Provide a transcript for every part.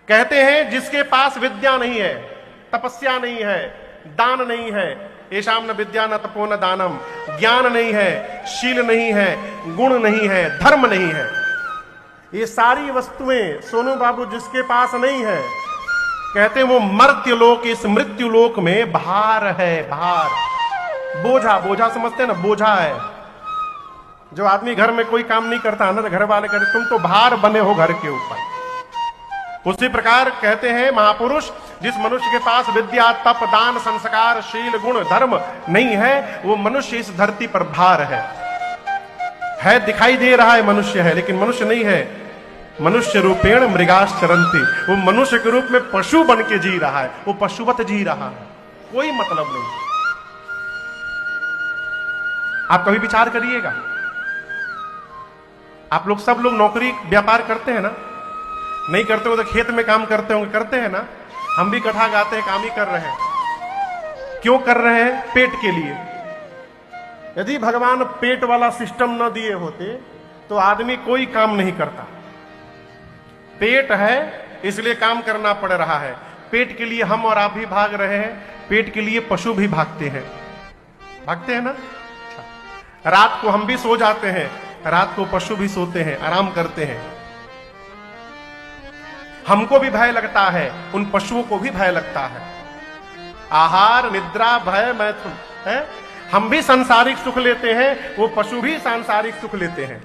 कहते हैं जिसके पास विद्या नहीं है, तपस्या नहीं है, दान नहीं है, येषाम न विद्या न तपो न दानम, ज्ञान नहीं है, शील नहीं है, गुण नहीं है, धर्म नहीं है, ये सारी वस्तुएं सोनू बाबू जिसके पास नहीं है, कहते हैं वो मर्त्य लोक इस मृत्यु लोक में भार है, भार, बोझा, बोझा समझते हैं ना, बोझा है। जो आदमी घर में कोई काम नहीं करता ना, तो घर वाले कहते तुम तो भार बने हो घर के ऊपर। उसी प्रकार कहते हैं महापुरुष, जिस मनुष्य के पास विद्या, तप, दान, संस्कार, शील, गुण, धर्म नहीं है, वो मनुष्य इस धरती पर भार है, दिखाई दे रहा है मनुष्य है, लेकिन मनुष्य नहीं है। मनुष्य रूपेण मृगाश्चरन्ति, वो मनुष्य के रूप में पशु बन के जी रहा है, वो पशुवत जी रहा है, कोई मतलब नहीं। आप कभी विचार करिएगा, आप लोग सब लोग नौकरी व्यापार करते हैं ना, नहीं करते हो तो खेत में काम करते होंगे, करते हैं ना। हम भी कथा गाते हैं, काम ही कर रहे हैं। क्यों कर रहे हैं? पेट के लिए। यदि भगवान पेट वाला सिस्टम न दिए होते तो आदमी कोई काम नहीं करता। पेट है इसलिए काम करना पड़ रहा है। पेट के लिए हम और आप भी भाग रहे हैं, पेट के लिए पशु भी भागते हैं, भागते हैं ना। रात को हम भी सो जाते हैं, रात को पशु भी सोते हैं, आराम करते हैं। हमको भी भय लगता है, उन पशुओं को भी भय लगता है। आहार, निद्रा, भय, मैथुन है। हम भी सांसारिक सुख लेते हैं, वो पशु भी सांसारिक सुख लेते हैं।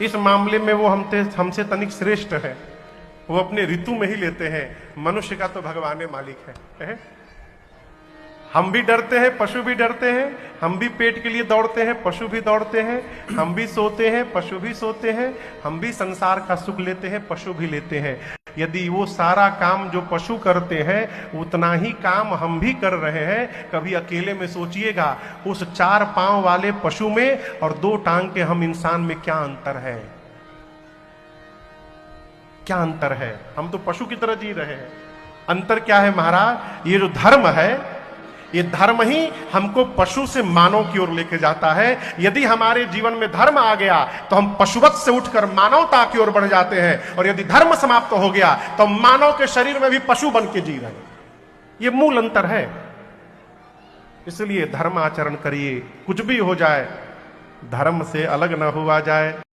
इस मामले में वो हमसे तनिक श्रेष्ठ है, वो अपने ऋतु में ही लेते हैं। मनुष्य का तो भगवान मालिक है। हम भी डरते हैं, पशु भी डरते हैं। हम भी पेट के लिए दौड़ते हैं, पशु भी दौड़ते हैं। हम भी सोते हैं, पशु भी सोते हैं। हम भी संसार का सुख लेते हैं, पशु भी लेते हैं। यदि वो सारा काम जो पशु करते हैं उतना ही काम हम भी कर रहे हैं, कभी अकेले में सोचिएगा उस 4 पांव वाले पशु में और 2 टांग के हम इंसान में क्या अंतर है? क्या अंतर है? हम तो पशु की तरह जी रहे हैं। अंतर क्या है महाराज? ये जो धर्म है, ये धर्म ही हमको पशु से मानव की ओर लेके जाता है। यदि हमारे जीवन में धर्म आ गया तो हम पशुवत से उठकर मानवता की ओर बढ़ जाते हैं, और यदि धर्म समाप्त हो गया तो मानव के शरीर में भी पशु बन के जी रहे हैं। ये मूल अंतर है। इसलिए धर्म आचरण करिए, कुछ भी हो जाए धर्म से अलग न हुआ जाए।